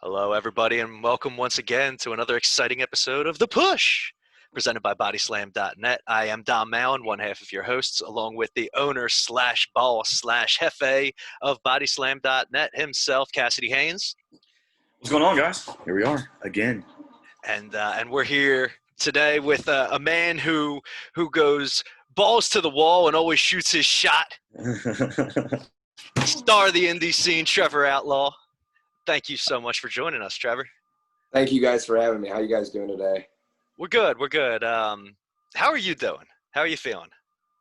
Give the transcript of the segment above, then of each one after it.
Hello, everybody, and welcome once again to another exciting episode of The Push, presented by Bodyslam.net. I am Dom Mallon, one half of your hosts, along with the owner slash boss slash jefe of Bodyslam.net himself, Cassidy Haynes. What's going on, guys? Here we are again. And we're here today with a man who goes balls to the wall and always shoots his shot. Star of the indie scene, Trevor Outlaw. Thank you so much for joining us, Trevor. Thank you guys for having me. How you guys doing today? We're good. How are you doing? How are you feeling?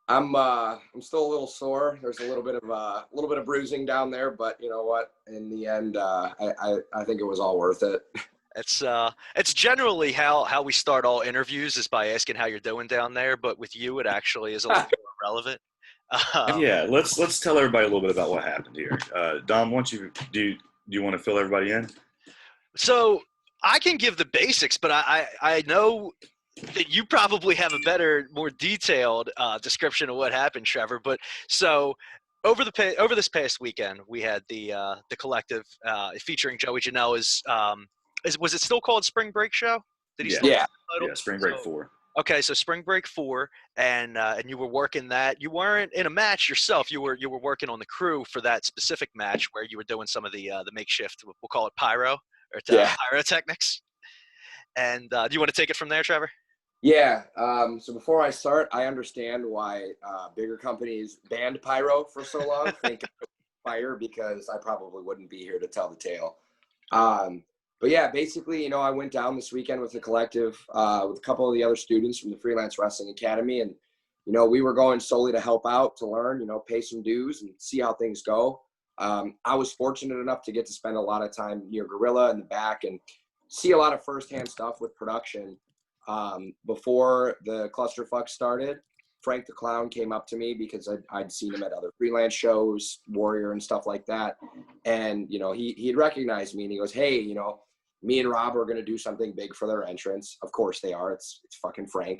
I'm still a little sore. There's a little bit of bruising down there, but you know what? In the end, I think it was all worth it. It's generally how we start all interviews is by asking how you're doing down there, but with you, it actually is a little more relevant. Yeah, let's tell everybody a little bit about what happened here. Dom, why don't you do you want to fill everybody in? So I can give the basics, but I know that you probably have a better, more detailed description of what happened, Trevor. But so over this past weekend, we had the collective featuring Joey Janela's. Was it still called Spring Break Show? Did he still have the title? Yeah, Spring Break 4. Okay, so Spring Break 4, and you were working that. You weren't in a match yourself. You were working on the crew for that specific match where you were doing some of the makeshift. We'll call it pyro or pyrotechnics. And do you want to take it from there, Trevor? Yeah. So before I start, I understand why bigger companies banned pyro for so long. Think fire, because I probably wouldn't be here to tell the tale. But yeah, basically, I went down this weekend with the collective, with a couple of the other students from the Freelance Wrestling Academy. And, we were going solely to help out, to learn, pay some dues and see how things go. I was fortunate enough to get to spend a lot of time near Gorilla in the back and see a lot of firsthand stuff with production. Before the clusterfuck started, Frank the Clown came up to me because I'd seen him at other freelance shows, Warrior and stuff like that. And, he had recognized me and he goes, hey, me and Rob are going to do something big for their entrance. Of course they are. It's fucking Frank.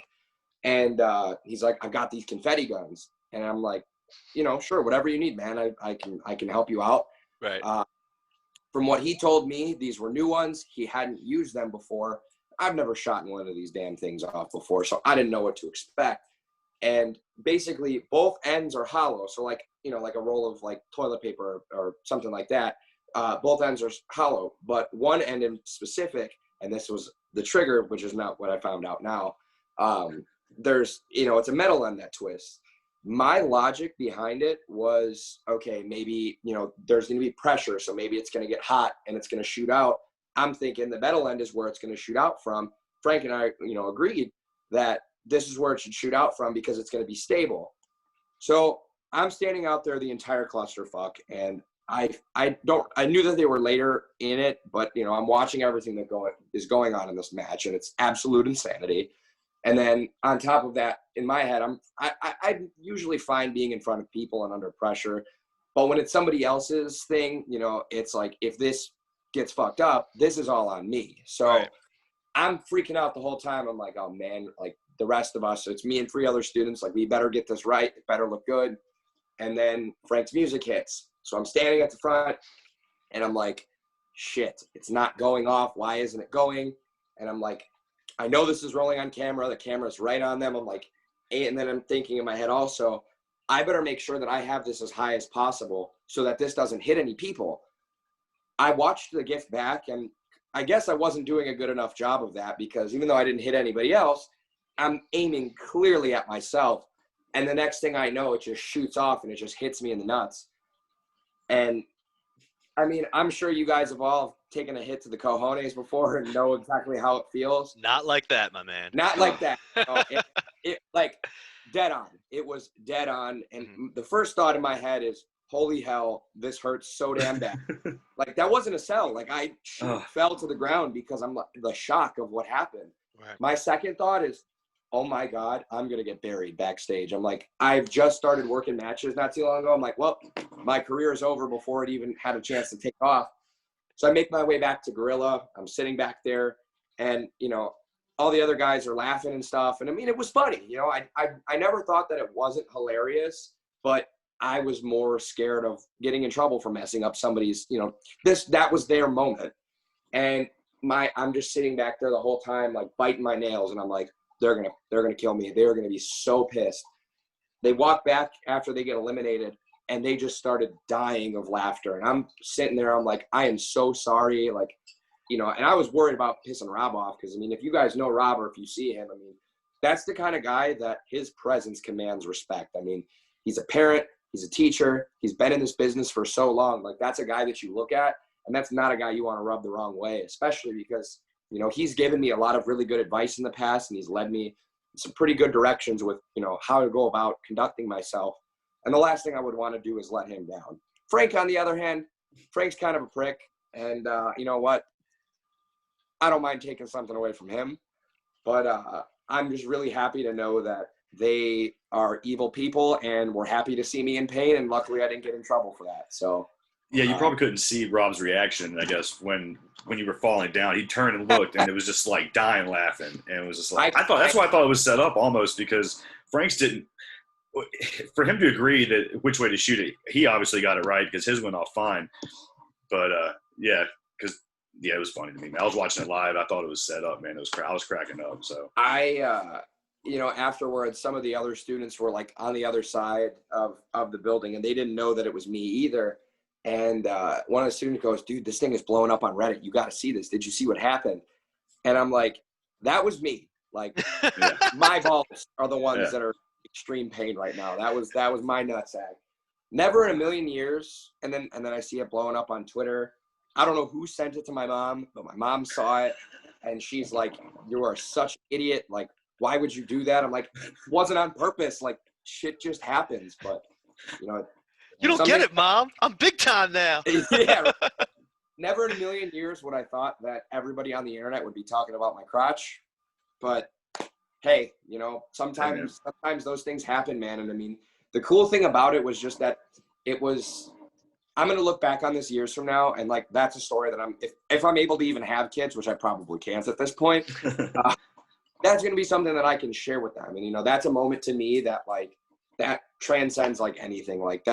And he's like, I've got these confetti guns. And I'm like, sure, whatever you need, man. I can help you out. Right. From what he told me, these were new ones. He hadn't used them before. I've never shot one of these damn things off before, so I didn't know what to expect. And basically both ends are hollow. So like a roll of like toilet paper or something like that. Both ends are hollow, but one end in specific, and this was the trigger, which is not what I found out now. There's, it's a metal end that twists. My logic behind it was, okay, maybe, there's going to be pressure. So maybe it's going to get hot and it's going to shoot out. I'm thinking the metal end is where it's going to shoot out from. Frank and I, agreed that this is where it should shoot out from because it's going to be stable. So I'm standing out there the entire clusterfuck, and I knew that they were later in it, but I'm watching everything that is going on in this match, and it's absolute insanity. And then on top of that, in my head, I'm usually fine being in front of people and under pressure, but when it's somebody else's thing, it's like, if this gets fucked up, this is all on me. So right. I'm freaking out the whole time. I'm like, oh man, like the rest of us, so it's me and 3 other students, like we better get this right, it better look good. And then Frank's music hits. So I'm standing at the front and I'm like, shit, it's not going off. Why isn't it going? And I'm like, I know this is rolling on camera. The camera's right on them. I'm like, and then I'm thinking in my head also, I better make sure that I have this as high as possible so that this doesn't hit any people. I watched the gift back, and I guess I wasn't doing a good enough job of that, because even though I didn't hit anybody else, I'm aiming clearly at myself. And the next thing I know, it just shoots off and it just hits me in the nuts. And I mean, I'm sure you guys have all taken a hit to the cojones before and know exactly how it feels. Not like that, my man. Not like that. It like dead on. It was dead on. And the first thought in my head is, holy hell, this hurts so damn bad. Like, that wasn't a sell. Like, I fell to the ground because I'm the shock of what happened. Right. My second thought is, oh my God, I'm going to get buried backstage. I'm like, I've just started working matches not too long ago. I'm like, well, my career is over before it even had a chance to take off. So I make my way back to Gorilla. I'm sitting back there, and, all the other guys are laughing and stuff. And I mean, it was funny. I never thought that it wasn't hilarious, but I was more scared of getting in trouble for messing up somebody's, that was their moment. And I'm just sitting back there the whole time, like biting my nails. And I'm like, they're going to kill me. They're going to be so pissed. They walk back after they get eliminated, and they just started dying of laughter. And I'm sitting there, I'm like, I am so sorry. Like, you know, and I was worried about pissing Rob off because, I mean, if you guys know Rob or if you see him, I mean, that's the kind of guy that his presence commands respect. I mean, he's a parent, he's a teacher, he's been in this business for so long. Like, that's a guy that you look at, and that's not a guy you want to rub the wrong way, especially because, you know, he's given me a lot of really good advice in the past, and he's led me some pretty good directions with, you know, how to go about conducting myself. And the last thing I would want to do is let him down. Frank, on the other hand, Frank's kind of a prick. And you know what? I don't mind taking something away from him. But I'm just really happy to know that they are evil people and were happy to see me in pain. And luckily I didn't get in trouble for that. So yeah, you probably couldn't see Rob's reaction, I guess, when you were falling down. He turned and looked, and it was just like dying laughing. And it was just like, that's why I thought it was set up almost, because Frank's didn't. For him to agree that which way to shoot it, he obviously got it right because his went off fine. But yeah, because it was funny to me, man. I was watching it live. I thought it was set up, man. I was cracking up. So you know, afterwards, some of the other students were like on the other side of the building, and they didn't know that it was me either. And one of the students goes, "Dude, this thing is blowing up on Reddit. You got to see this. Did you see what happened?" And I'm like, "That was me. Like, my balls are the ones that are extreme pain right now. That was my nutsack. Never in a million years." And then I see it blowing up on Twitter. I don't know who sent it to my mom, but my mom saw it, and she's like, "You are such an idiot. Like, why would you do that?" I'm like, "It wasn't on purpose. Like, shit just happens." But you know, you don't get it, Mom. I'm big time now. Yeah. Never in a million years would I thought that everybody on the internet would be talking about my crotch, but hey, you know, sometimes those things happen, man. And I mean, the cool thing about it was just that I'm going to look back on this years from now. And like, that's a story that if I'm able to even have kids, which I probably can't at this point, that's going to be something that I can share with them. And, you know, that's a moment to me that like, that transcends like anything. Like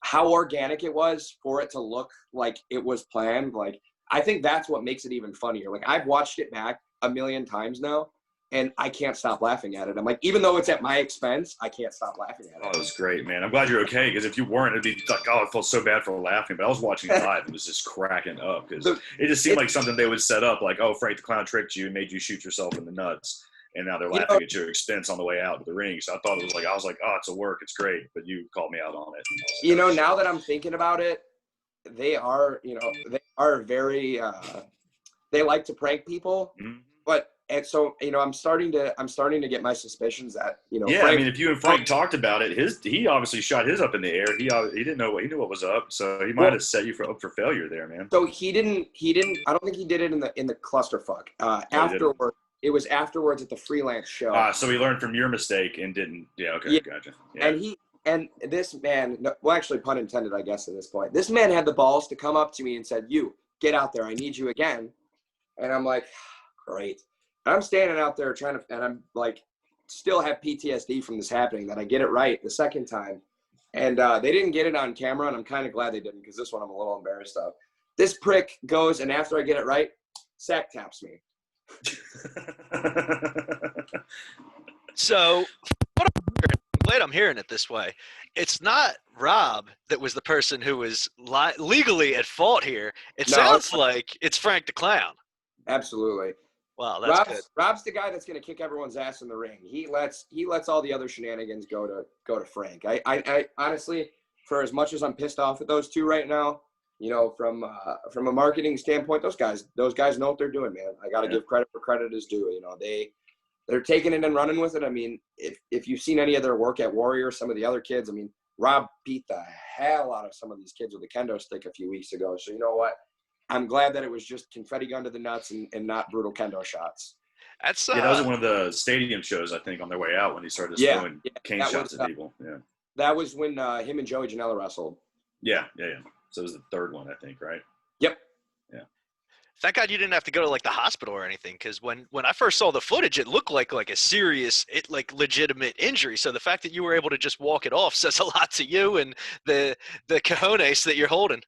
how organic it was for it to look like it was planned. Like, I think that's what makes it even funnier. Like, I've watched it back a million times now, and I can't stop laughing at it. I'm like, even though it's at my expense, I can't stop laughing at it. Oh, it was great, man. I'm glad you're okay, because if you weren't, it'd be like, oh, I felt so bad for laughing. But I was watching it live and was just cracking up, because it just seemed like something they would set up, like, oh, Frank the Clown tricked you and made you shoot yourself in the nuts, and now they're laughing at your expense on the way out to the ring. So I was like, oh, it's a work. It's great. But you called me out on it. You know, now that I'm thinking about it, they are very, they like to prank people, but. And so, you know, I'm starting to get my suspicions that, you know. Yeah, Frank, I mean, if you and Frank talked about it, he obviously shot his up in the air. He didn't know he knew what was up, so he might have set you up for failure there, man. So he didn't. I don't think he did it in the clusterfuck. Afterward, it was afterwards at the freelance show. So he learned from your mistake and didn't. Yeah, okay, yeah. Gotcha. Yeah. And this man, well, actually, pun intended, I guess, at this point, this man had the balls to come up to me and said, "You get out there. I need you again." And I'm like, great. I'm standing out there and I'm like, still have PTSD from this happening, that I get it right the second time. And they didn't get it on camera, and I'm kind of glad they didn't, because this one I'm a little embarrassed of. This prick goes, and after I get it right, sack taps me. So, I'm glad I'm hearing it this way. It's not Rob that was the person who was legally at fault here. It sounds like it's Frank the Clown. Absolutely. Wow, that's good. Rob's the guy that's going to kick everyone's ass in the ring. He lets all the other shenanigans go to Frank. I honestly, for as much as I'm pissed off at those two right now, you know, from a marketing standpoint, those guys know what they're doing, man. I got to give credit where credit is due. You know, they're taking it and running with it. I mean, if you've seen any of their work at Warrior, some of the other kids, I mean, Rob beat the hell out of some of these kids with a kendo stick a few weeks ago. So you know what? I'm glad that it was just confetti gun to the nuts and not brutal kendo shots. That's that was one of the stadium shows, I think, on their way out when he started throwing cane shots at people. Yeah, that was when him and Joey Janela wrestled. Yeah. So it was the third one, I think, right? Yep. Yeah. Thank God you didn't have to go to like the hospital or anything, because when I first saw the footage, it looked like a serious, legitimate injury. So the fact that you were able to just walk it off says a lot to you and the cojones that you're holding.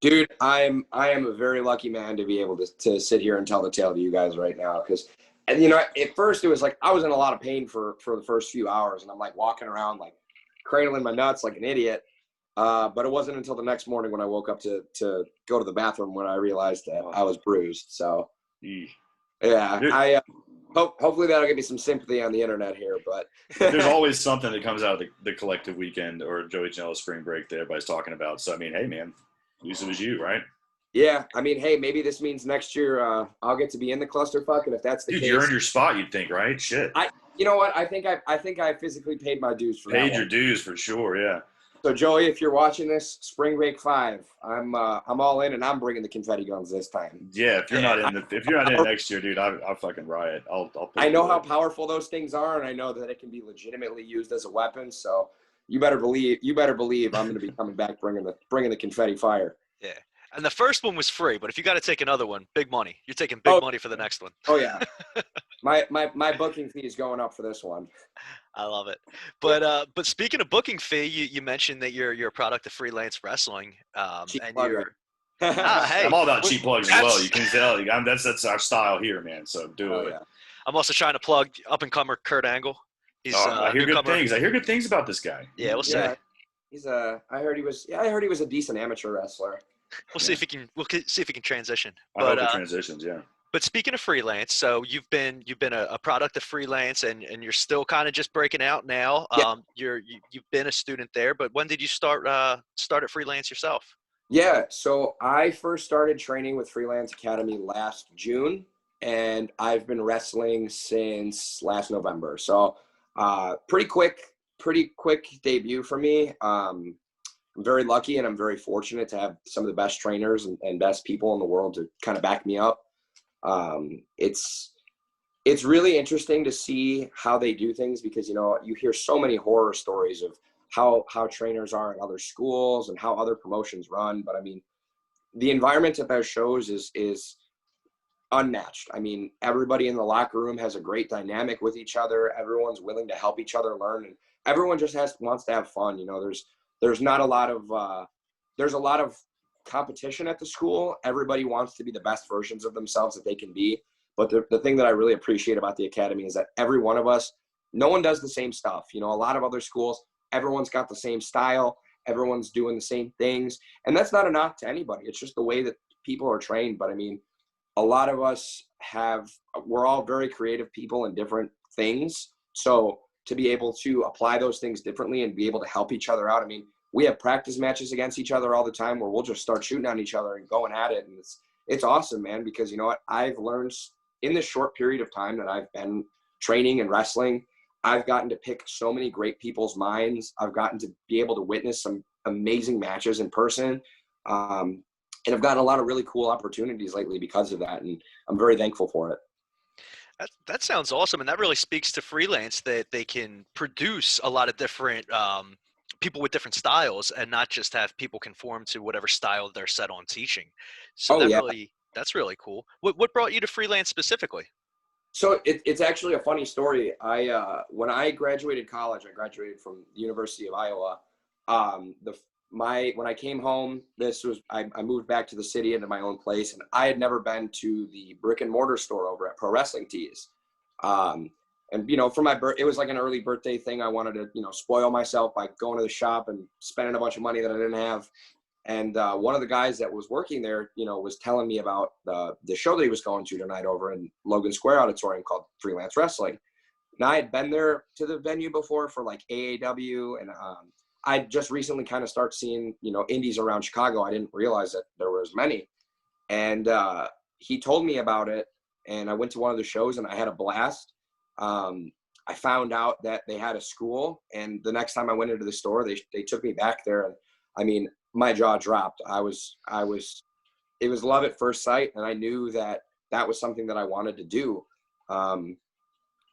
Dude, I am a very lucky man to be able to sit here and tell the tale to you guys right now. Because, and at first it was like I was in a lot of pain for the first few hours, and I'm like walking around like cradling my nuts like an idiot. But it wasn't until the next morning when I woke up to go to the bathroom when I realized that I was bruised. So, yeah, I hopefully that'll give me some sympathy on the internet here. But there's always something that comes out of the collective weekend or Joey Janela Spring Break that everybody's talking about. So I mean, hey man, at least it was you, right? Yeah, I mean, hey, maybe this means next year I'll get to be in the clusterfuck, and if that's the case, you earned your spot. You'd think, right? Shit. You know what? I think I physically paid my dues for that. Paid your dues for sure. Yeah. So Joey, if you're watching this, Spring Break 5, I'm all in, and I'm bringing the confetti guns this time. Yeah, if you're not in next year, dude, I'll fucking riot. I know how powerful those things are, and I know that it can be legitimately used as a weapon. So you better believe I'm going to be coming back bringing the confetti fire. Yeah. And the first one was free, but if you got to take another one, big money. You're taking big money for the next one. Oh yeah. My booking fee is going up for this one. I love it. But speaking of booking fee, you mentioned that you're a product of Freelance Wrestling. Cheap Hey, I'm all about cheap plugs as well. You can tell. That's our style here, man. So do it. Yeah. I'm also trying to plug up-and-comer Kurt Angle. He's I hear newcomer. good things. I hear good things about this guy. Yeah, we'll see. He's I heard he was a decent amateur wrestler. We'll see if he can transition. I hope he transitions, yeah. But speaking of freelance, so you've been a product of freelance, and you're still kind of just breaking out now. Yeah. You've been a student there, but when did you start at freelance yourself? Yeah, so I first started training with Freelance Academy last June, and I've been wrestling since last November. So pretty quick debut for me. I'm very lucky, and I'm very fortunate to have some of the best trainers and best people in the world to kind of back me up. It's really interesting to see how they do things, because you hear so many horror stories of how trainers are in other schools and how other promotions run, but I mean the environment at those shows is unmatched. I mean, everybody in the locker room has a great dynamic with each other. Everyone's willing to help each other learn, and everyone just wants to have fun. There's not a lot of there's a lot of competition at the school. Everybody wants to be the best versions of themselves that they can be. But the thing that I really appreciate about the academy is that every one of us, no one does the same stuff. A lot of other schools, everyone's got the same style. Everyone's doing the same things. And that's not a knock to anybody. It's just the way that people are trained. But I mean, a lot of us we're all very creative people in different things. So to be able to apply those things differently and be able to help each other out. I mean, we have practice matches against each other all the time where we'll just start shooting on each other and going at it. And it's awesome, man, because you know what? I've learned in this short period of time that I've been training and wrestling, I've gotten to pick so many great people's minds. I've gotten to be able to witness some amazing matches in person. And I've gotten a lot of really cool opportunities lately because of that. And I'm very thankful for it. That sounds awesome. And that really speaks to freelance, that they can produce a lot of different people with different styles and not just have people conform to whatever style they're set on teaching. So that's really cool. What brought you to freelance specifically? So it's actually a funny story. When I graduated college, I graduated from the University of Iowa. When I came home, I moved back to the city into my own place, and I had never been to the brick and mortar store over at Pro Wrestling Tees. And for my it was like an early birthday thing. I wanted to spoil myself by going to the shop and spending a bunch of money that I didn't have. And one of the guys that was working there, was telling me about the show that he was going to tonight over in Logan Square Auditorium called Freelance Wrestling. Now I had been there to the venue before for like AAW, and I just recently kind of start seeing, indies around Chicago. I didn't realize that there were as many. And he told me about it, and I went to one of the shows and I had a blast. I found out that they had a school, and the next time I went into the store, they took me back there, and I mean, my jaw dropped. It was love at first sight. And I knew that was something that I wanted to do. Kind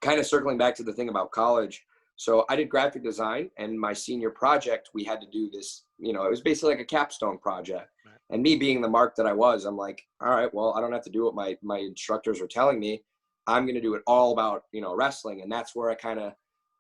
of circling back to the thing about college. So I did graphic design, and my senior project, we had to do this, it was basically like a capstone project. Right. And me being the mark that I was, I'm like, all right, well, I don't have to do what my instructors are telling me. I'm going to do it all about, wrestling. And that's where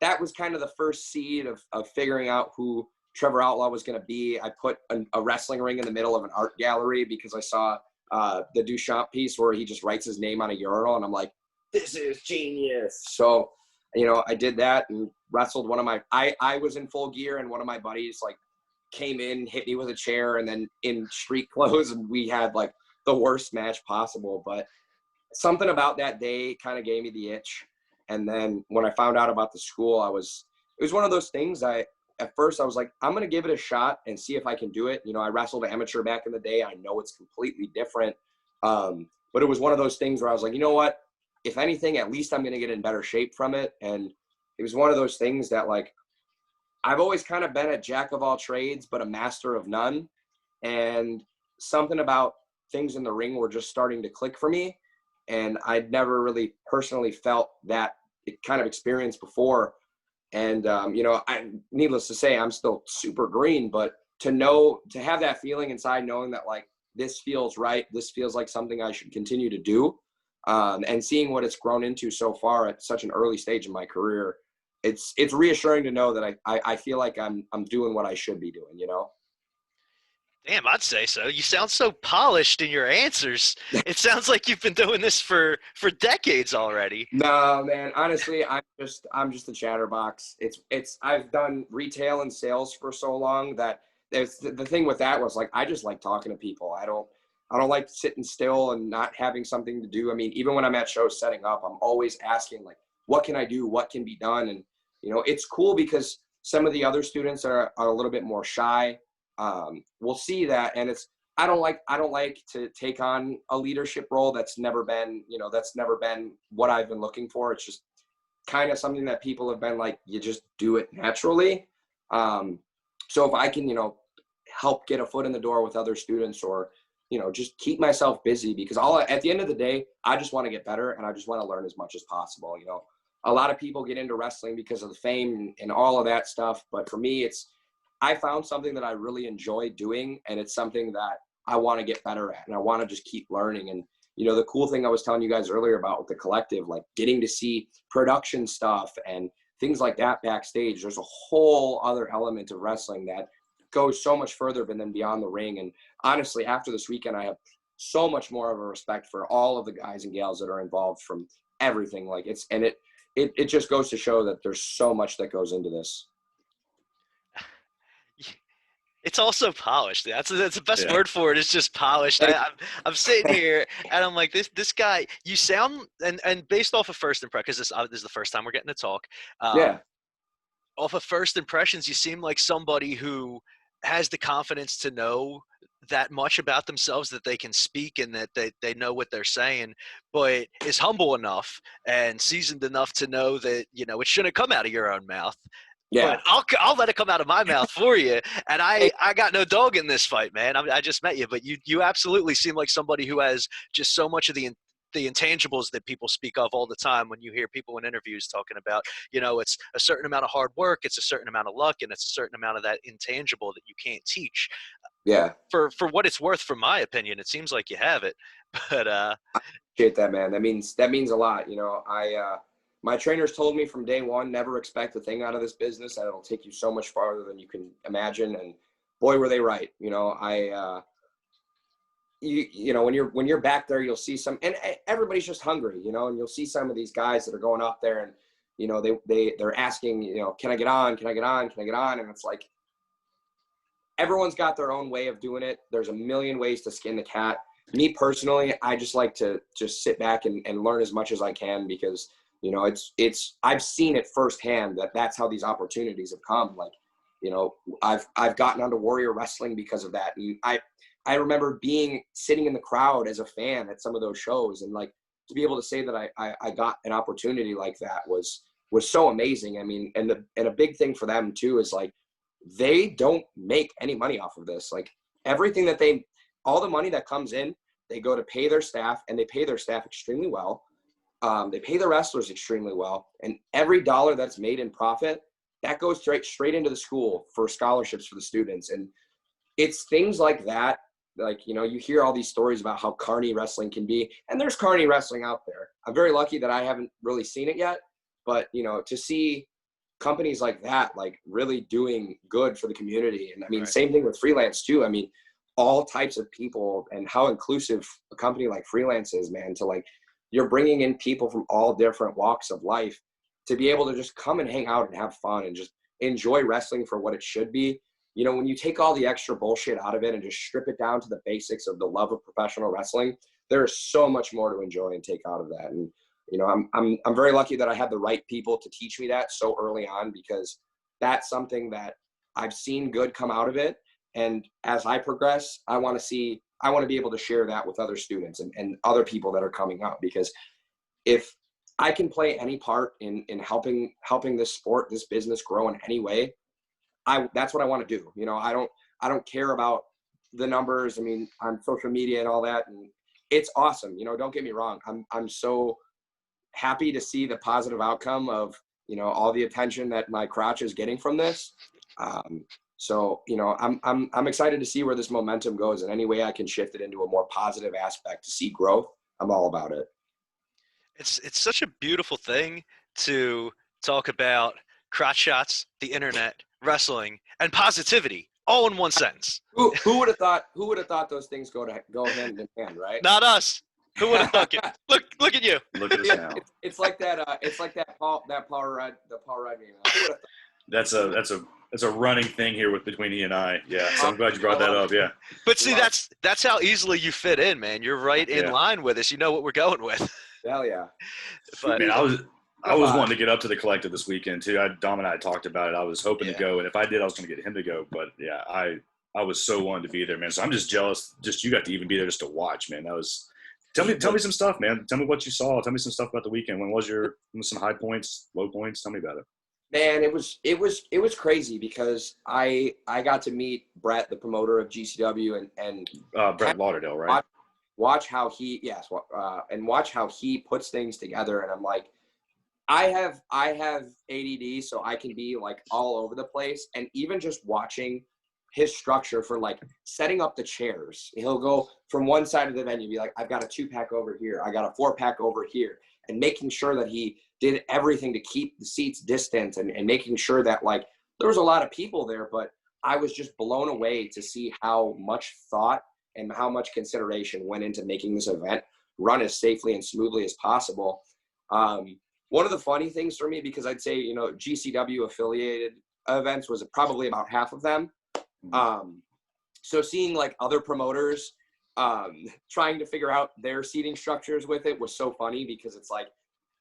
that was kind of the first seed of figuring out who Trevor Outlaw was going to be. I put a wrestling ring in the middle of an art gallery because I saw the Duchamp piece where he just writes his name on a urinal, and I'm like, this is genius. So, I did that and wrestled one of my, I was in full gear, and one of my buddies like came in, hit me with a chair, and then in street clothes, and we had like the worst match possible. But something about that day kind of gave me the itch. And then when I found out about the school, it was one of those things. At first I was like, I'm going to give it a shot and see if I can do it. I wrestled amateur back in the day. I know it's completely different. But it was one of those things where I was like, you know what, if anything, at least I'm going to get in better shape from it. And it was one of those things that like, I've always kind of been a jack of all trades, but a master of none. And something about things in the ring were just starting to click for me. And I'd never really personally felt that kind of experience before. And, needless to say, I'm still super green, but to have that feeling inside, knowing that like, this feels right, this feels like something I should continue to do. And seeing what it's grown into so far at such an early stage in my career, it's reassuring to know that I feel like I'm doing what I should be doing, Damn, I'd say so. You sound so polished in your answers. It sounds like you've been doing this for decades already. No, man. Honestly, I'm just a chatterbox. I've done retail and sales for so long that the thing with that was like I just like talking to people. I don't like sitting still and not having something to do. I mean, even when I'm at shows setting up, I'm always asking like, what can I do? What can be done? And it's cool because some of the other students are a little bit more shy. We'll see that, and I don't like to take on a leadership role that's never been what I've been looking for. It's just kind of something that people have been like, you just do it naturally. So if I can help get a foot in the door with other students, or just keep myself busy, because at the end of the day, I just want to get better, and I just want to learn as much as possible. A lot of people get into wrestling because of the fame and all of that stuff, but for me, I found something that I really enjoy doing, and it's something that I want to get better at, and I want to just keep learning. And, the cool thing I was telling you guys earlier about with the collective, like getting to see production stuff and things like that backstage, there's a whole other element of wrestling that goes so much further than beyond the ring. And honestly, after this weekend, I have so much more of a respect for all of the guys and gals that are involved from everything. Like it just goes to show that there's so much that goes into this. It's also polished. That's the best word for it. It's just polished. I'm sitting here and I'm like, this guy. You sound and based off of first impression, because this is the first time we're getting to talk. Off of first impressions, you seem like somebody who has the confidence to know that much about themselves, that they can speak and that they know what they're saying, but is humble enough and seasoned enough to know that it shouldn't come out of your own mouth. Yeah. But I'll let it come out of my mouth for you. And I got no dog in this fight, man. I just met you, but you absolutely seem like somebody who has just so much of the intangibles that people speak of all the time when you hear people in interviews talking about, it's a certain amount of hard work, it's a certain amount of luck, and it's a certain amount of that intangible that you can't teach. Yeah. For what it's worth, from my opinion, it seems like you have it. But I appreciate that, man. That means a lot. My trainers told me from day one, never expect a thing out of this business, and it'll take you so much farther than you can imagine. And boy, were they right. When you're back there, you'll see some, and everybody's just hungry, and you'll see some of these guys that are going up there and, they're asking, can I get on? Can I get on? Can I get on? And it's like, everyone's got their own way of doing it. There's a million ways to skin the cat. Me personally, I just like to just sit back and learn as much as I can, because I've seen it firsthand that's how these opportunities have come. Like, I've gotten onto Warrior Wrestling because of that. And I remember sitting in the crowd as a fan at some of those shows, and like to be able to say that I got an opportunity like that was so amazing. I mean, and a big thing for them too is like, they don't make any money off of this. Like everything all the money that comes in, they go to pay their staff, and they pay their staff extremely well. They pay the wrestlers extremely well, and every dollar that's made in profit, that goes straight into the school for scholarships for the students. And it's things like that. Like, you hear all these stories about how carny wrestling can be, and there's carny wrestling out there. I'm very lucky that I haven't really seen it yet, but to see companies like that, like really doing good for the community. And I mean, Right. same thing with freelance too. I mean, all types of people, and how inclusive a company like Freelance is, man, to like, you're bringing in people from all different walks of life to be able to just come and hang out and have fun and just enjoy wrestling for what it should be. You know, when you take all the extra bullshit out of it and just strip it down to the basics of the love of professional wrestling, there is so much more to enjoy and take out of that. And, you know, I'm very lucky that I had the right people to teach me that so early on, because that's something that I've seen good come out of it. And as I progress, I want to be able to share that with other students and other people that are coming up, because if I can play any part in helping this sport, this business grow in any way, that's what I want to do. You know, I don't care about the numbers. I mean, on social media and all that, and it's awesome. You know, don't get me wrong. I'm so happy to see the positive outcome of, you know, all the attention that my crotch is getting from this. So, you know, I'm excited to see where this momentum goes, and any way I can shift it into a more positive aspect to see growth, I'm all about it. It's such a beautiful thing to talk about crotch shots, the internet, wrestling, and positivity all in one sentence. Who would have thought those things go hand in hand, right? Not us. Who would have thunk it? Look at you. Look at us now. It's like that power ride game. That's a running thing here between he and I. Yeah, so I'm glad you brought that up. Yeah. But see, that's how easily you fit in, man. You're right in line with us. You know what we're going with. Hell yeah. But man, I was wanting to get up to the collective this weekend too. Dom and I talked about it. I was hoping to go, and if I did, I was going to get him to go. But yeah, I was so wanting to be there, man. So I'm just jealous. Just you got to even be there just to watch, man. That was. Tell me some stuff, man. Tell me what you saw. Tell me some stuff about the weekend. When was some high points, low points? Tell me about it. Man, it was crazy, because I got to meet Brett, the promoter of GCW, and Brett Lauderdale, right? Watch how he watch how he puts things together. And I'm like, I have ADD, so I can be like all over the place. And even just watching his structure for like setting up the chairs, he'll go from one side of the venue, be like, I've got a 2-pack over here, I got a 4-pack over here, and making sure that he did everything to keep the seats distant, and making sure that, like, there was a lot of people there, but I was just blown away to see how much thought and how much consideration went into making this event run as safely and smoothly as possible. One of the funny things for me, because I'd say, you know, GCW affiliated events was probably about half of them. So seeing like other promoters trying to figure out their seating structures with it was so funny, because it's like,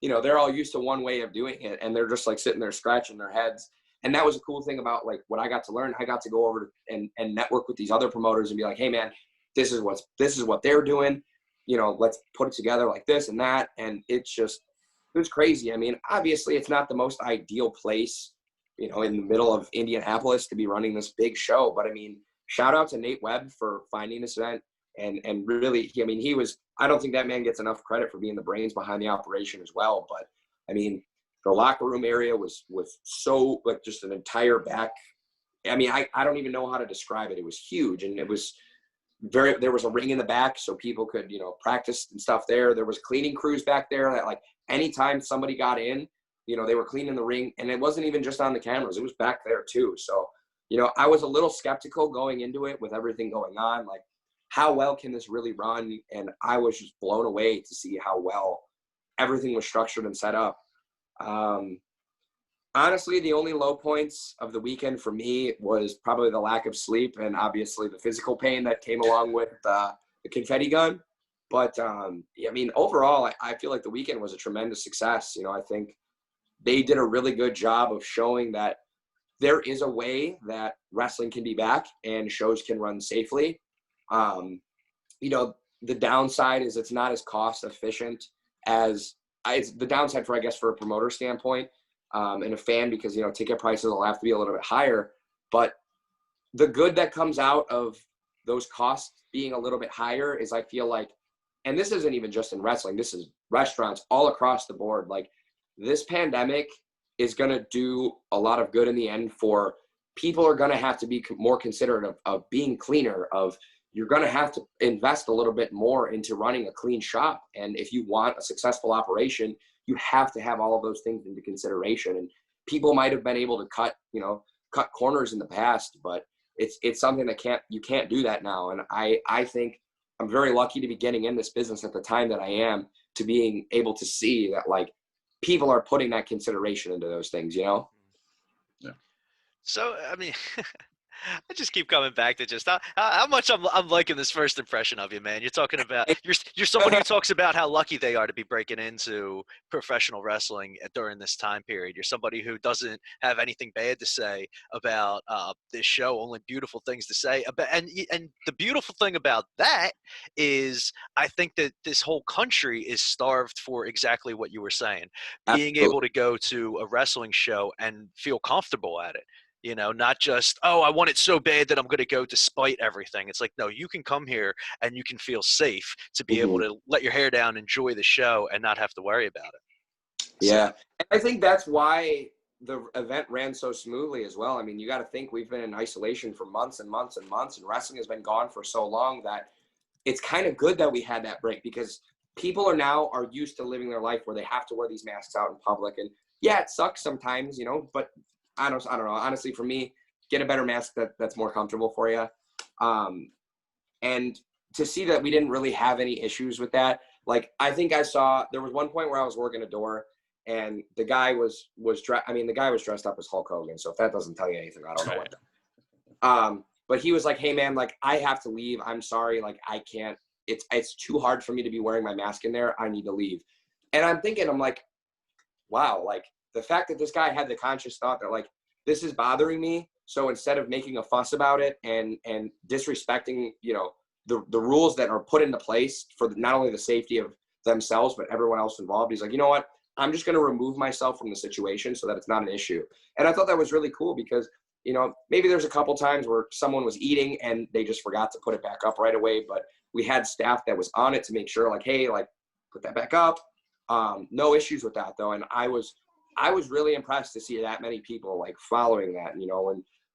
you know, they're all used to one way of doing it, and they're just like sitting there scratching their heads. And that was a cool thing about like what I got to learn. I got to go over and network with these other promoters and be like, hey man, this is what they're doing. You know, let's put it together like this and that. And it was crazy. I mean, obviously it's not the most ideal place, you know, in the middle of Indianapolis to be running this big show. But I mean, shout out to Nate Webb for finding this event. And really, I don't think that man gets enough credit for being the brains behind the operation as well. But I mean, the locker room area was so, like, just an entire back. I mean, I don't even know how to describe it. It was huge. And it was there was a ring in the back so people could, you know, practice and stuff there. There was cleaning crews back there that, like, anytime somebody got in, you know, they were cleaning the ring. And it wasn't even just on the cameras. It was back there too. So, you know, I was a little skeptical going into it with everything going on. Like, how well can this really run? And I was just blown away to see how well everything was structured and set up. Honestly, the only low points of the weekend for me was probably the lack of sleep and obviously the physical pain that came along with the confetti gun. But I mean, overall, I feel like the weekend was a tremendous success. You know, I think they did a really good job of showing that there is a way that wrestling can be back and shows can run safely. You know, the downside is it's not as cost efficient as the downside for, I guess, for a promoter standpoint and a fan, because, you know, ticket prices will have to be a little bit higher. But the good that comes out of those costs being a little bit higher is, I feel like, and this isn't even just in wrestling, this is restaurants all across the board. Like, this pandemic is going to do a lot of good in the end. For people are going to have to be more considerate of being cleaner, you're going to have to invest a little bit more into running a clean shop. And if you want a successful operation, you have to have all of those things into consideration. And people might have been able to cut corners in the past, but it's something that you can't do that now. And I think I'm very lucky to be getting in this business at the time that I am, to being able to see that like people are putting that consideration into those things, Yeah. So, I mean, I just keep coming back to just how much I'm liking this first impression of you, man. You're talking about you're somebody who talks about how lucky they are to be breaking into professional wrestling during this time period. You're somebody who doesn't have anything bad to say about this show, only beautiful things to say about. And the beautiful thing about that is, I think that this whole country is starved for exactly what you were saying, being able to go to a wrestling show and feel comfortable at it. You know, not just, oh, I want it so bad that I'm going to go despite everything. It's like, no, you can come here and you can feel safe to be able to let your hair down, enjoy the show, and not have to worry about it. Yeah. And I think that's why the event ran so smoothly as well. I mean, you got to think we've been in isolation for months and months and months, and wrestling has been gone for so long that it's kind of good that we had that break, because people are used to living their life where they have to wear these masks out in public. And yeah, it sucks sometimes, but I don't know. Honestly, for me, get a better mask that's more comfortable for you. And to see that we didn't really have any issues with that. Like, I think I saw, there was one point where I was working a door and the guy was dressed up as Hulk Hogan. So if that doesn't tell you anything, I don't know what. But he was like, hey man, like, I have to leave. I'm sorry. Like, I can't, it's too hard for me to be wearing my mask in there. I need to leave. And I'm like, wow, like, the fact that this guy had the conscious thought that like, this is bothering me. So instead of making a fuss about it and disrespecting, the rules that are put into place for not only the safety of themselves, but everyone else involved, he's like, you know what? I'm just going to remove myself from the situation so that it's not an issue. And I thought that was really cool because, maybe there's a couple times where someone was eating and they just forgot to put it back up right away. But we had staff that was on it to make sure like, hey, like, put that back up. No issues with that though. And I was really impressed to see that many people like following that,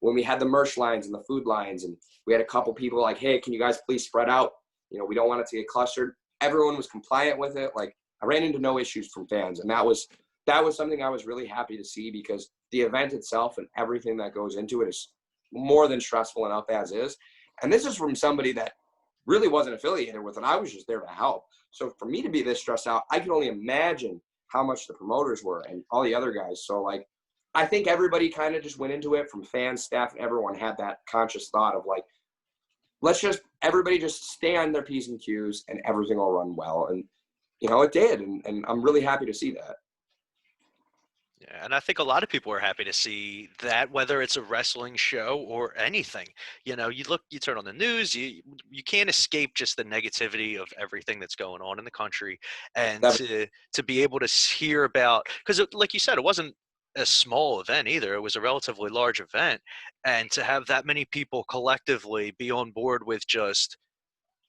when we had the merch lines and the food lines, and we had a couple people like, hey, can you guys please spread out? We don't want it to get clustered. Everyone was compliant with it. Like, I ran into no issues from fans. And that was something I was really happy to see, because the event itself and everything that goes into it is more than stressful enough as is. And this is from somebody that really wasn't affiliated with it. I was just there to help. So for me to be this stressed out, I can only imagine how much the promoters were and all the other guys. So like, I think everybody kind of just went into it, from fans, staff, and everyone had that conscious thought of like, everybody just stay on their P's and Q's and everything will run well. And, it did. And I'm really happy to see that. Yeah, and I think a lot of people are happy to see that, whether it's a wrestling show or anything. You turn on the news, you can't escape just the negativity of everything that's going on in the country, and to be able to hear about, because like you said, it wasn't a small event either. It was a relatively large event, and to have that many people collectively be on board with just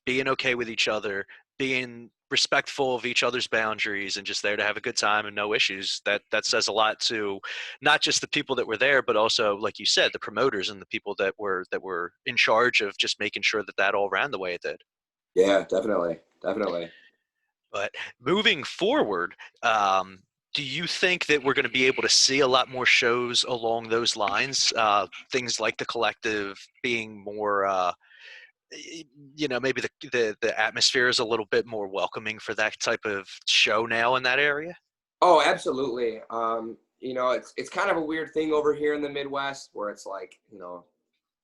being okay with each other, being respectful of each other's boundaries, and just there to have a good time and no issues, that says a lot to not just the people that were there, but also, like you said, the promoters and the people that were in charge of just making sure that all ran the way it did. Yeah, definitely. But moving forward, do you think that we're going to be able to see a lot more shows along those lines? Things like the Collective being more maybe the atmosphere is a little bit more welcoming for that type of show now in that area? Oh, absolutely. It's kind of a weird thing over here in the Midwest where it's like,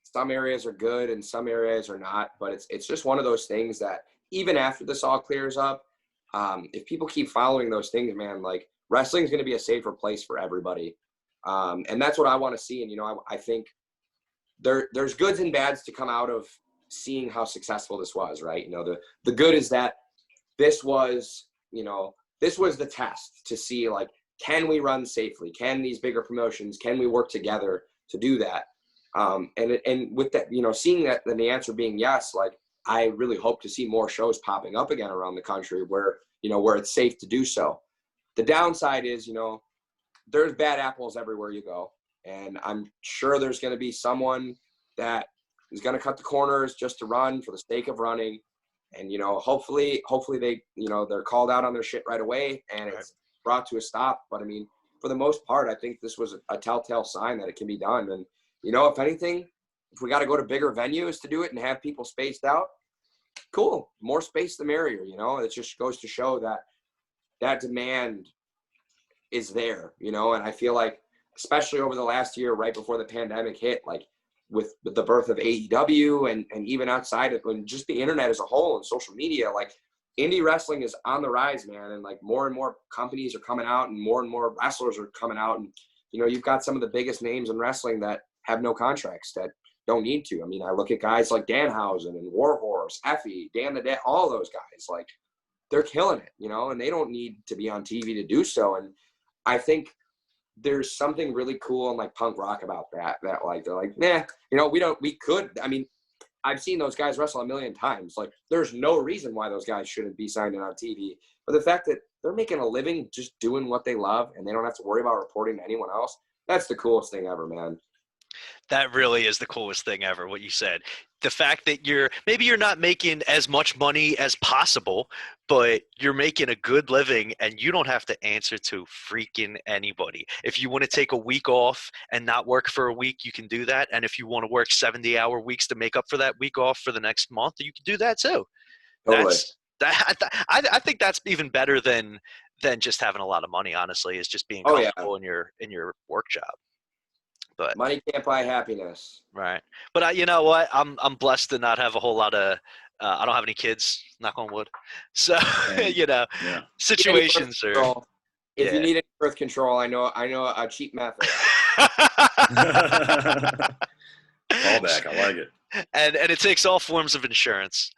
some areas are good and some areas are not, but it's just one of those things that even after this all clears up, if people keep following those things, man, like, wrestling is going to be a safer place for everybody. And that's what I want to see. And, I think there's goods and bads to come out of seeing how successful this was, right? The good is that this was the test to see, like, can we run safely? Can these bigger promotions, can we work together to do that? And with that, seeing that, then the answer being yes, like, I really hope to see more shows popping up again around the country where it's safe to do so. The downside is, there's bad apples everywhere you go. And I'm sure there's going to be someone that is going to cut the corners just to run for the sake of running. And, hopefully they, they're called out on their shit right away and it's brought to a stop. But I mean, for the most part, I think this was a telltale sign that it can be done. And, you know, if anything, if we got to go to bigger venues to do it and have people spaced out, cool. More space, the merrier, you know. It just goes to show that that demand is there, you know. And I feel like, especially over the last year, right before the pandemic hit, like with the birth of AEW and even outside of when just the internet as a whole and social media, like indie wrestling is on the rise, man. And like more and more companies are coming out and more wrestlers are coming out. And, you know, you've got some of the biggest names in wrestling that have no contracts, that don't need to. I mean, I look at guys like Danhausen and Warhorse, Effie, Dan the Dead, all those guys, like they're killing it, you know, and they don't need to be on TV to do so. And I think there's something really cool and like punk rock about that like, they're like, nah, you know, I mean, I've seen those guys wrestle a million times. Like there's no reason why those guys shouldn't be signed in on TV. But the fact that they're making a living just doing what they love and they don't have to worry about reporting to anyone else, that's the coolest thing ever, man. That really is the coolest thing ever, what you said. The fact that you're not making as much money as possible, but you're making a good living and you don't have to answer to freaking anybody. If you want to take a week off and not work for a week, you can do that. And if you want to work 70-hour weeks to make up for that week off for the next month, you can do that too. Totally. I think that's even better than just having a lot of money, honestly, is just being comfortable in your work job. But money can't buy happiness. Right. But you know what? I'm blessed to not have a whole lot of I don't have any kids, knock on wood. So, you know, situations are if you need any birth control, I know a cheap method. Callback, I like it. And it takes all forms of insurance.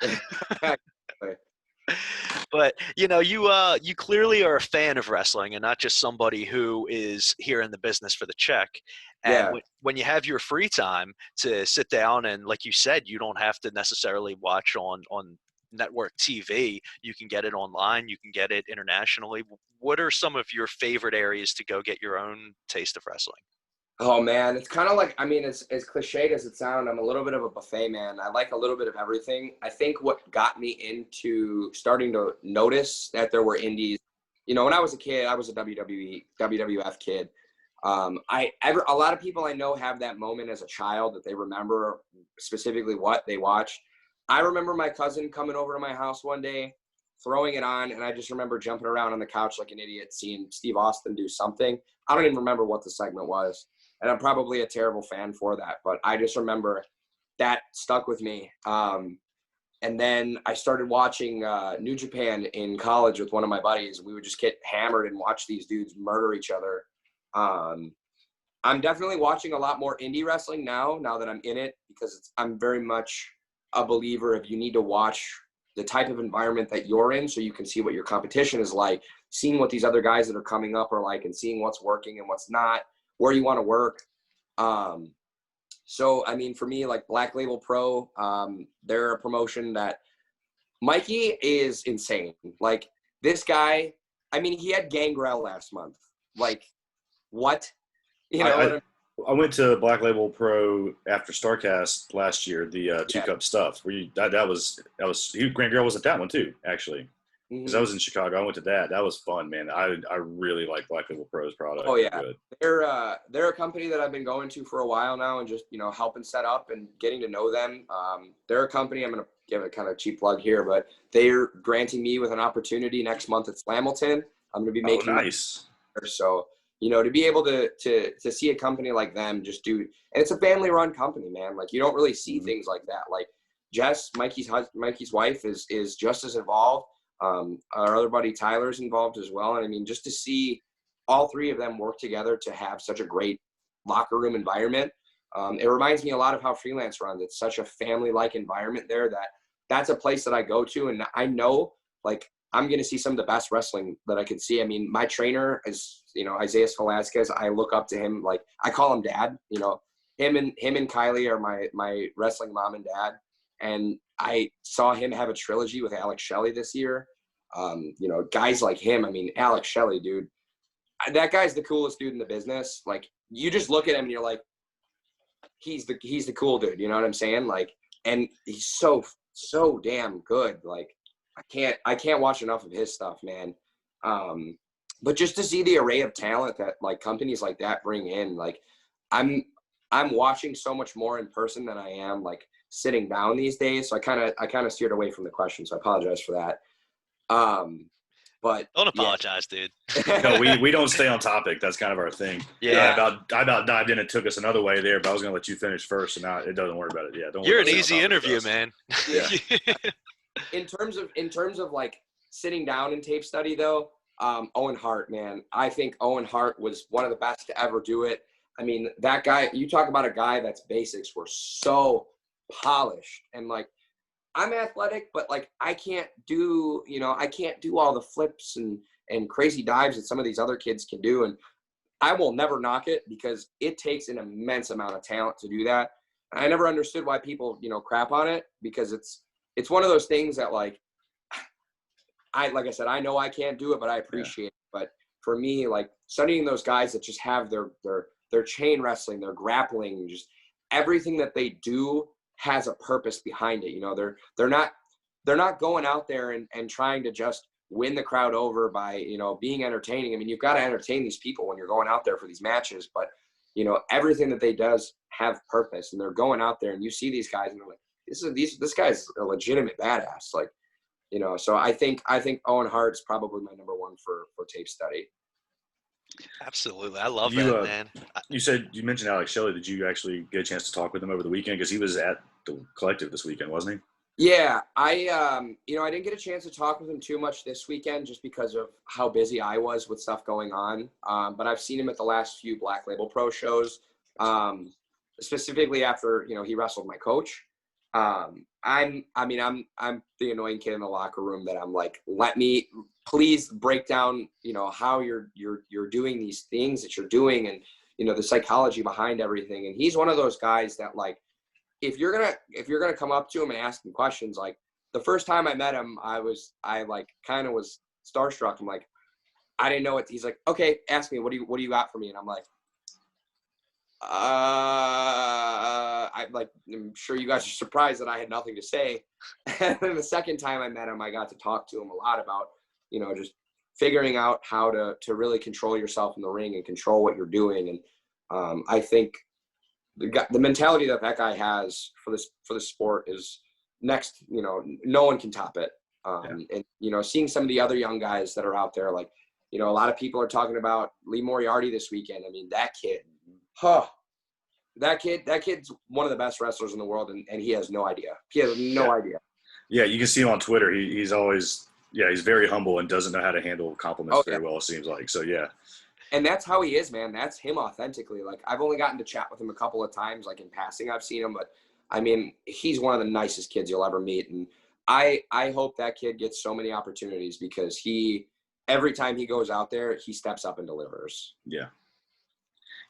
But you know, you clearly are a fan of wrestling and not just somebody who is here in the business for the check. And when you have your free time to sit down and, like you said, you don't have to necessarily watch on network TV. You can get it online. You can get it internationally. What are some of your favorite areas to go get your own taste of wrestling? Oh man, it's kind of like, I mean, as cliched as it sounds, I'm a little bit of a buffet man. I like a little bit of everything. I think what got me into starting to notice that there were indies, you know, when I was a kid, I was a WWF kid. A lot of people I know have that moment as a child that they remember specifically what they watched. I remember my cousin coming over to my house one day, throwing it on, and I just remember jumping around on the couch like an idiot, seeing Steve Austin do something. I don't even remember what the segment was. And I'm probably a terrible fan for that, but I just remember that stuck with me. And then I started watching New Japan in college with one of my buddies. We would just get hammered and watch these dudes murder each other. I'm definitely watching a lot more indie wrestling now that I'm in it, because I'm very much a believer of you need to watch the type of environment that you're in so you can see what your competition is like, seeing what these other guys that are coming up are like, and seeing what's working and what's not, where you want to work. So, I mean, for me, like Black Label Pro, they're a promotion that Mikey is insane. Like this guy, I mean, he had Gangrel last month. Like, what? You know, I went to Black Label Pro after StarCast last year, the 2-cup stuff. Where Grant Girl was at that one too, actually. Because I was in Chicago, I went to that. That was fun, man. I really like Black Label Pro's product. Oh yeah, they're a company that I've been going to for a while now, and just, you know, helping set up and getting to know them. They're a company, I'm gonna give a kind of cheap plug here, but they're granting me with an opportunity next month at Slamilton. I'm gonna be making nice. So, you know, to be able to see a company like them just do, and it's a family-run company, man. Like you don't really see things like that. Like Jess, Mikey's wife, is just as involved. Our other buddy Tyler's involved as well. And I mean, just to see all three of them work together to have such a great locker room environment. It reminds me a lot of how Freelance runs. It's such a family-like environment there that's a place that I go to. And I know, like, I'm going to see some of the best wrestling that I could see. I mean, my trainer is, you know, Isaiah Velasquez. I look up to him. Like, I call him dad, you know, him and Kylie are my wrestling mom and dad. And I saw him have a trilogy with Alex Shelley this year. You know, guys like him. I mean, Alex Shelley, dude, that guy's the coolest dude in the business. Like, you just look at him and you're like, he's the cool dude. You know what I'm saying? Like, and he's so damn good. Like, I can't watch enough of his stuff, man. But just to see the array of talent that like companies like that bring in, like I'm watching so much more in person than I am like sitting down these days. So I kind of steered away from the question. So I apologize for that. But Don't apologize, dude. No, we don't stay on topic. That's kind of our thing. Yeah. I about dived in and took us another way there, but I was going to let you finish first, and now it doesn't worry about it. Yeah, don't. You're worry an about easy interview, man. Yeah. In terms of like sitting down and tape study though, Owen Hart, man, I think Owen Hart was one of the best to ever do it. I mean, that guy, you talk about a guy that's basics were so polished, and like I'm athletic, but like I can't do all the flips and crazy dives that some of these other kids can do. And I will never knock it because it takes an immense amount of talent to do that. I never understood why people, crap on it, because it's one of those things that like like I said, I know I can't do it, but I appreciate it. But for me, like studying those guys that just have their chain wrestling, their grappling, just everything that they do has a purpose behind it. They're not going out there and trying to just win the crowd over by, being entertaining. I mean, you've got to entertain these people when you're going out there for these matches, but everything that they does have purpose, and they're going out there and you see these guys and they're like, this guy's a legitimate badass. Like, so I think Owen Hart's probably my number one for tape study. Absolutely. I love that, man. You mentioned Alex Shelley. Did you actually get a chance to talk with him over the weekend? Because he was at the collective this weekend, wasn't he? Yeah, I didn't get a chance to talk with him too much this weekend just because of how busy I was with stuff going on. But I've seen him at the last few Black Label Pro shows, specifically after, he wrestled my coach. I'm the annoying kid in the locker room that I'm like, let me please break down, how you're doing these things that you're doing and, the psychology behind everything. And he's one of those guys that like, if you're gonna come up to him and ask him questions, like the first time I met him, I was starstruck. I'm like, I didn't know it. He's like, okay, ask me, what do you got for me? And I'm like, I'm sure you guys are surprised that I had nothing to say. And then the second time I met him, I got to talk to him a lot about, just figuring out how to really control yourself in the ring and control what you're doing. And I think the mentality that guy has for this sport is next. No one can top it. And seeing some of the other young guys that are out there, like, a lot of people are talking about Lee Moriarty this weekend. I mean, that kid. That kid's one of the best wrestlers in the world, and he has no idea. He has no idea. Yeah, you can see him on Twitter. He's always he's very humble and doesn't know how to handle compliments very well, it seems like. So yeah. And that's how he is, man. That's him authentically. Like, I've only gotten to chat with him a couple of times, like in passing I've seen him, but I mean, he's one of the nicest kids you'll ever meet. And I hope that kid gets so many opportunities because every time he goes out there, he steps up and delivers. Yeah.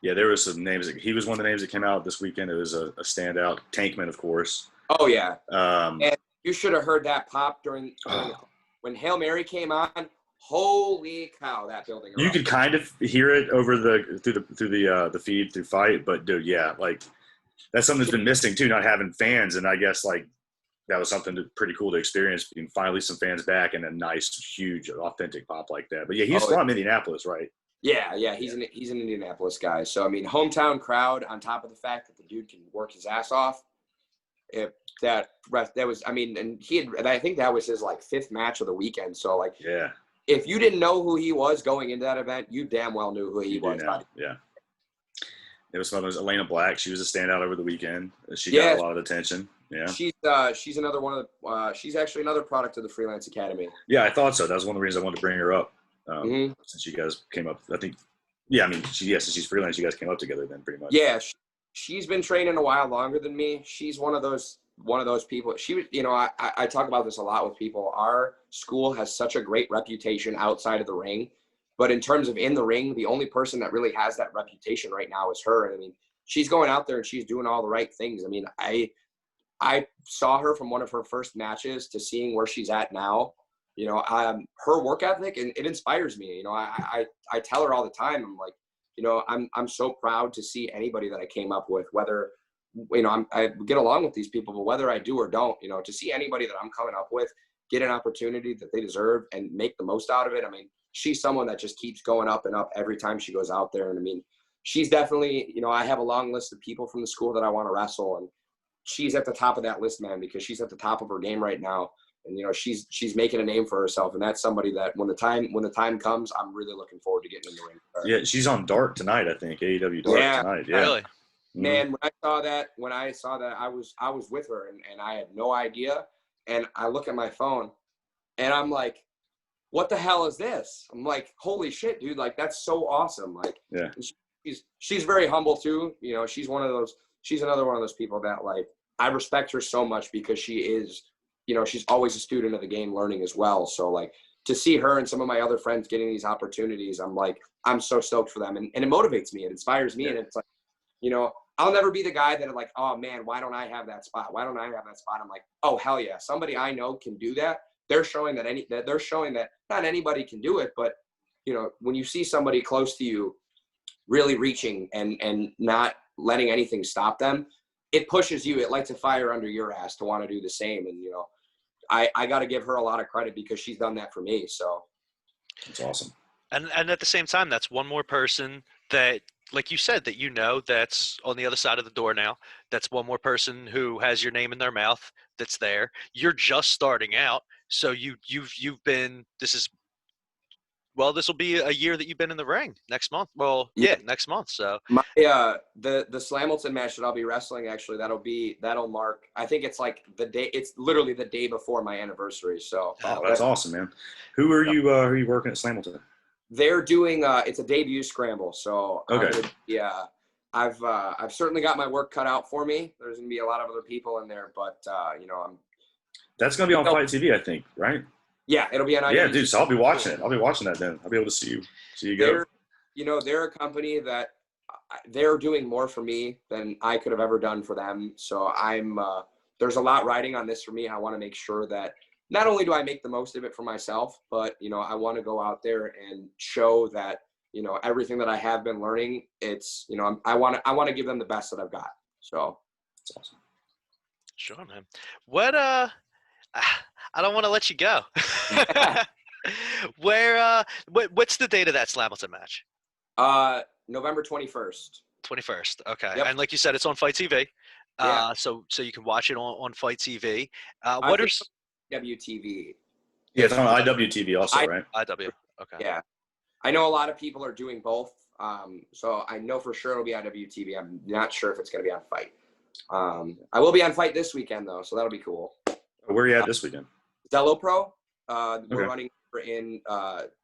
Yeah, there was some names. He was one of the names that came out this weekend. It was a standout. Tankman, of course. Oh, yeah. And you should have heard that pop during when Hail Mary came on. Holy cow, that building! You could kind of hear it over through the feed through Fight, but dude, yeah, like that's something that's been missing too, not having fans. And I guess like that was something pretty cool to experience, being finally some fans back and a nice, huge, authentic pop like that. But yeah, he's from Indianapolis, right? Yeah, he's an Indianapolis guy. So I mean, hometown crowd on top of the fact that the dude can work his ass off. That was, I mean, and I think that was his like 5th match of the weekend. So like, yeah. If you didn't know who he was going into that event, you damn well knew who he was. Yeah. It was fun. It was Elena Black. She was a standout over the weekend. She got a lot of attention. Yeah. She's another one of the, she's actually another product of the Freelance Academy. Yeah, I thought so. That was one of the reasons I wanted to bring her up. Since you guys came up, I think, since she's freelance, you guys came up together then pretty much. Yeah. She's been training a while longer than me. She's one of those people. She, I talk about this a lot with people. Our school has such a great reputation outside of the ring, but in terms of in the ring, the only person that really has that reputation right now is her. And I mean, she's going out there and she's doing all the right things. I mean, I saw her from one of her first matches to seeing where she's at now. Her work ethic, and it inspires me. I tell her all the time, I'm like, I'm so proud to see anybody that I came up with, whether, I get along with these people, but whether I do or don't, to see anybody that I'm coming up with get an opportunity that they deserve and make the most out of it. I mean, she's someone that just keeps going up and up every time she goes out there. And I mean, she's definitely, I have a long list of people from the school that I want to wrestle, and she's at the top of that list, man, because she's at the top of her game right now. And, she's making a name for herself. And that's somebody that when the time comes, I'm really looking forward to getting in the ring with her. Yeah. She's on Dark tonight, I think. AEW Dark tonight. Yeah. Really? Man, when I saw that, I was with her and I had no idea. And I look at my phone and I'm like, what the hell is this? I'm like, holy shit, dude. Like, that's so awesome. Like, yeah. She's very humble too. She's another one of those people that, like, I respect her so much because she is, she's always a student of the game, learning as well. So, like, to see her and some of my other friends getting these opportunities, I'm like, I'm so stoked for them. And it motivates me. It inspires me. Yeah. And it's like, I'll never be the guy that, like, oh man, why don't I have that spot? Why don't I have that spot? I'm like, oh, hell yeah. Somebody I know can do that. They're showing that not anybody can do it, but when you see somebody close to you really reaching and not letting anything stop them, it pushes you. It lights a fire under your ass to want to do the same. And I got to give her a lot of credit because she's done that for me. So that's awesome. And at the same time, that's one more person that, like you said, that's on the other side of the door now. That's one more person who has your name in their mouth that's there. You're just starting out. So you've been, this will be a year that you've been in the ring next month. Well, yeah, next month. So my the Slamilton match that I'll be wrestling, actually, that'll mark, I think it's like it's literally the day before my anniversary. So that's awesome, man. Who are you working at Slamilton? They're doing it's a debut scramble. So okay. I've certainly got my work cut out for me. There's gonna be a lot of other people in there, but that's gonna be on Fight TV, I think, right? Yeah, it'll be on. Yeah, dude. So I'll be watching it. I'll be watching that then. I'll be able to see you go. They're a company that they're doing more for me than I could have ever done for them. So there's a lot riding on this for me. I want to make sure that not only do I make the most of it for myself, but I want to go out there and show that everything that I have been learning. It's I want to give them the best that I've got. So that's awesome. Sure, man. What I don't want to let you go. What's the date of that Slamilton match? November 21st. 21st. Okay. Yep. And like you said, it's on Fight TV. Yeah. So you can watch it on Fight TV. What are WTV? Yeah, it's on IWTV also, right? IW. Okay. Yeah. I know a lot of people are doing both. So I know for sure it'll be on WTV. I'm not sure if it's going to be on Fight. I will be on Fight this weekend though, so that'll be cool. Where are you at this weekend? Zello Pro. We're running in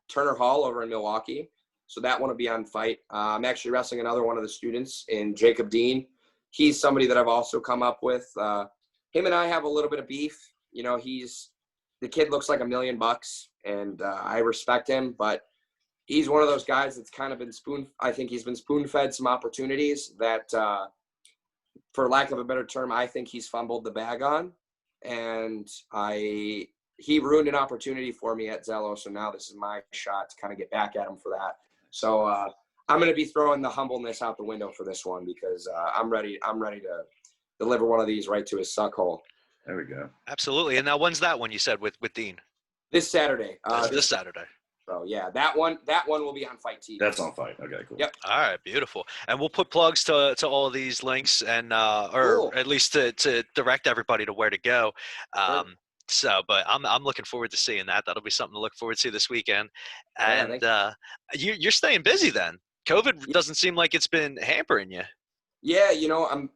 Turner Hall over in Milwaukee. So that one will be on Fight. I'm actually wrestling another one of the students in Jacob Dean. He's somebody that I've also come up with. Him and I have a little bit of beef. The kid looks like $1 million, and I respect him, but he's one of those guys that's kind of been he's been spoon-fed some opportunities that, for lack of a better term, I think he's fumbled the bag on. And he ruined an opportunity for me at Zello, so now this is my shot to kind of get back at him for that. So I'm going to be throwing the humbleness out the window for this one because I'm ready to deliver one of these right to his suck hole. There we go. Absolutely. And now when's that one you said with Dean? This Saturday. This Saturday. So yeah, that one will be on Fight TV. That's on Fight. Okay, cool. Yep. All right, beautiful. And we'll put plugs to all of these links and Cool. at least to direct everybody to where to go. Sure. So, but I'm looking forward to seeing that. That'll be something to look forward to this weekend. And you're staying busy then. COVID doesn't seem like it's been hampering you. Yeah,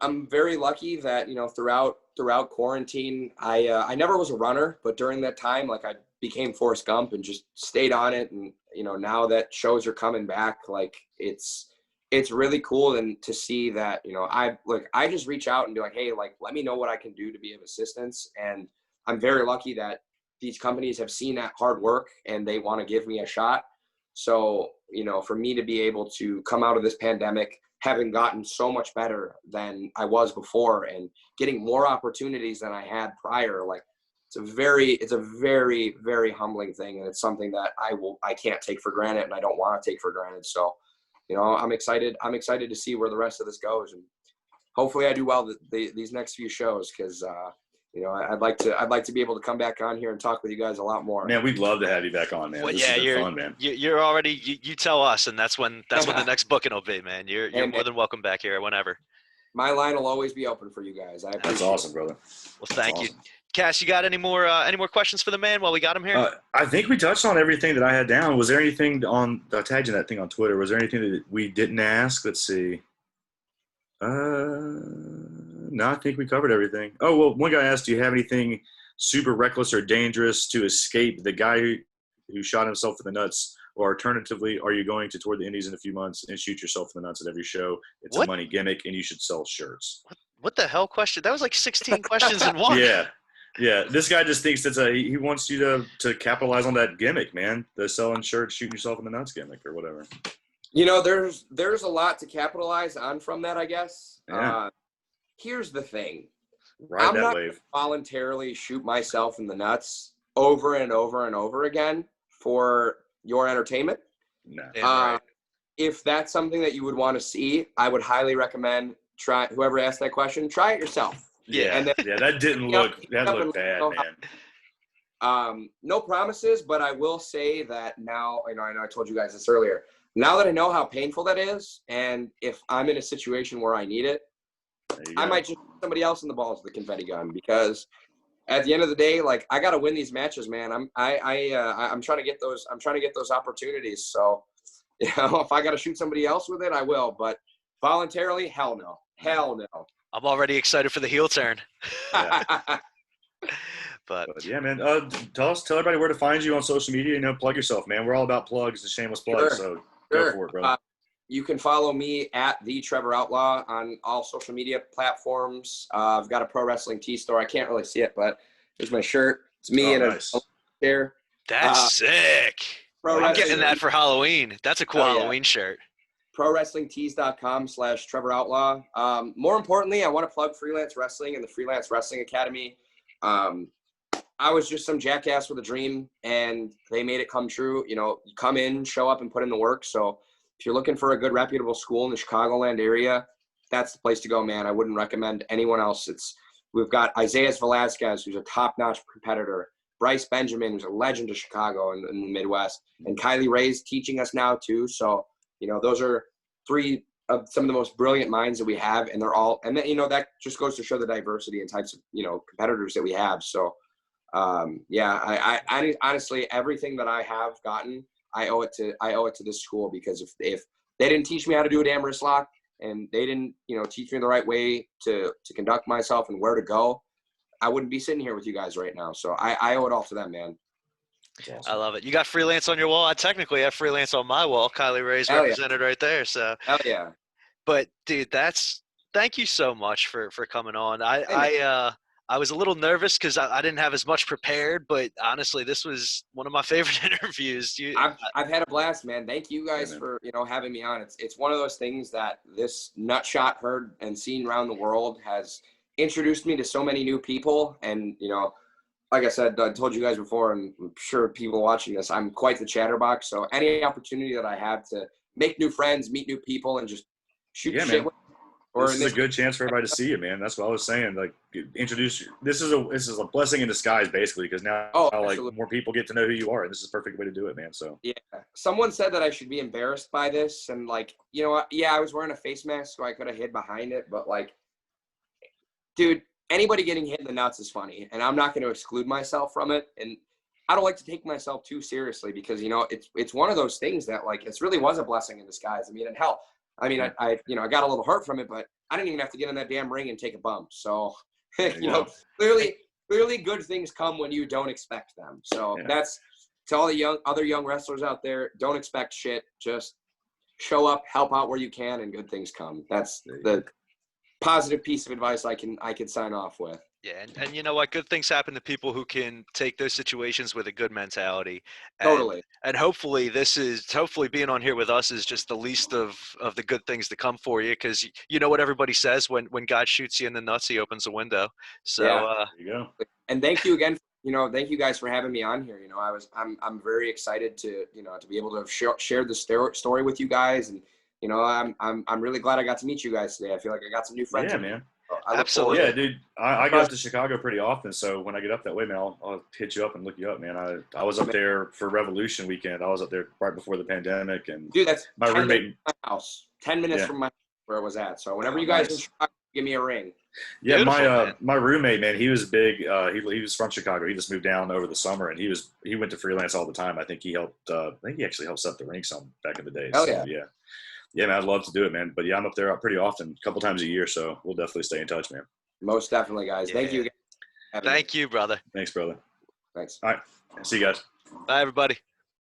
I'm very lucky that throughout quarantine, I never was a runner, but during that time, like, I became Forrest Gump and just stayed on it. And now that shows are coming back, like, it's really cool and to see that I just reach out and be like, hey, like, let me know what I can do to be of assistance. And I'm very lucky that these companies have seen that hard work and they want to give me a shot. So for me to be able to come out of this pandemic having gotten so much better than I was before and getting more opportunities than I had prior, like, it's a very, very humbling thing. And it's something that I can't take for granted and I don't want to take for granted. So, I'm excited to see where the rest of this goes. And hopefully I do well these next few shows. Cause, I'd like to be able to come back on here and talk with you guys a lot more. Man, we'd love to have you back on, man. Well, this has been fun, man. You're already you tell us, and that's when the next booking will be, man. You're more than welcome back here whenever. My line will always be open for you guys. That's awesome, brother. Well, thank you. Cass, you got any more questions for the man while we got him here? I think we touched on everything that I had down. Was there anything I tagged you that thing on Twitter? Was there anything that we didn't ask? Let's see. No, I think we covered everything. Oh, well, one guy asked, do you have anything super reckless or dangerous to escape the guy who shot himself in the nuts? Or alternatively, are you going to tour the Indies in a few months and shoot yourself in the nuts at every show? It's a money gimmick, and you should sell shirts. What the hell question? That was like 16 questions in one. Yeah. This guy just thinks he wants you to capitalize on that gimmick, man. The selling shirts, shooting yourself in the nuts gimmick or whatever. There's a lot to capitalize on from that, I guess. Yeah. Here's the thing. I'm not going to voluntarily shoot myself in the nuts over and over and over again for your entertainment. No. Right. If that's something that you would want to see, I would highly recommend whoever asked that question, try it yourself. Yeah. And then, that didn't look bad, man. No promises, but I will say that now, I know I told you guys this earlier. Now that I know how painful that is, and if I'm in a situation where I need it, I might just put somebody else in the balls with the confetti gun, because at the end of the day, like, I got to win these matches, man. I'm trying to get those. I'm trying to get those opportunities. So, if I got to shoot somebody else with it, I will. But voluntarily, hell no. I'm already excited for the heel turn. Yeah. But yeah, man. Tell everybody where to find you on social media. Plug yourself, man. We're all about plugs, the shameless plugs. So go for it, bro. You can follow me at the Trevor Outlaw on all social media platforms. I've got a pro wrestling tee store. I can't really see it, but there's my shirt. It's me in a chair. That's sick. I'm getting that for Halloween. That's a cool Halloween shirt. ProWrestlingTees.com/Trevor Outlaw. More importantly, I want to plug Freelance Wrestling and the Freelance Wrestling Academy. I was just some jackass with a dream, and they made it come true. You come in, show up, and put in the work. So if you're looking for a good, reputable school in the Chicagoland area, that's the place to go, man. I wouldn't recommend anyone else. We've got Isaiah Velasquez, who's a top-notch competitor, Bryce Benjamin, who's a legend of Chicago in the Midwest, and Kylie Ray's teaching us now too. So, those are three of some of the most brilliant minds that we have, and they're all, and then, that just goes to show the diversity and types of, competitors that we have. So, I honestly, everything that I have gotten, I owe it to this school, because if they didn't teach me how to do a damn wrist lock, and they didn't, teach me the right way to conduct myself and where to go, I wouldn't be sitting here with you guys right now. So I owe it all to them, man. Awesome. I love it. You got Freelance on your wall. I technically have Freelance on my wall. Kylie Ray's represented right there. So hell yeah. But dude, thank you so much for coming on. I was a little nervous because I didn't have as much prepared, but honestly, this was one of my favorite interviews. I've had a blast, man. Thank you guys for having me on. It's one of those things that this nutshot heard and seen around the world has introduced me to so many new people. And like I said, I told you guys before, and I'm sure people watching this, I'm quite the chatterbox. So any opportunity that I have to make new friends, meet new people, and just shoot shit with. This is a good chance for everybody to see you, man. That's what I was saying. Like, introduce you. This is a blessing in disguise, basically, because now more people get to know who you are, and this is a perfect way to do it, man. So yeah, someone said that I should be embarrassed by this, and I was wearing a face mask, so I could have hid behind it. But dude, anybody getting hit in the nuts is funny, and I'm not going to exclude myself from it. And I don't like to take myself too seriously, because it's one of those things that it really was a blessing in disguise. I mean, and hell. I mean, I got a little hurt from it, but I didn't even have to get in that damn ring and take a bump. So, clearly good things come when you don't expect them. So that's to all the other young wrestlers out there. Don't expect shit. Just show up, help out where you can, and good things come. That's the positive piece of advice I can sign off with. Yeah, and you know what? Good things happen to people who can take those situations with a good mentality. Totally. And hopefully being on here with us is just the least of the good things to come for you, because you know what everybody says, when God shoots you in the nuts, he opens a window. So there you go. And thank you again. Thank you guys for having me on here. I'm very excited to be able to share the story with you guys, and I'm really glad I got to meet you guys today. I feel like I got some new friends. Yeah, man. I look Absolutely. forward Yeah, to it. dude. I get up to Chicago pretty often, so when I get up that way, man, I'll hit you up and look you up, man. I was up there for Revolution weekend. I was up there right before the pandemic, and Dude, that's my 10 minutes roommate. from my house. 10 minutes Yeah. from my where it was at. So whenever Oh, you guys in nice. Chicago, give me a ring. Yeah, Beautiful, man. my roommate, man, he was big. He was from Chicago. He just moved down over the summer, and he went to Freelance all the time. I think he helped. I think he actually helped set the rink some back in the day. Hell So, yeah. yeah, man, I'd love to do it, man. But yeah, I'm up there pretty often, a couple times a year. So we'll definitely stay in touch, man. Most definitely, guys. Thank you. Thank you, brother. Thanks, brother. Thanks. All right, see you guys. Bye, everybody.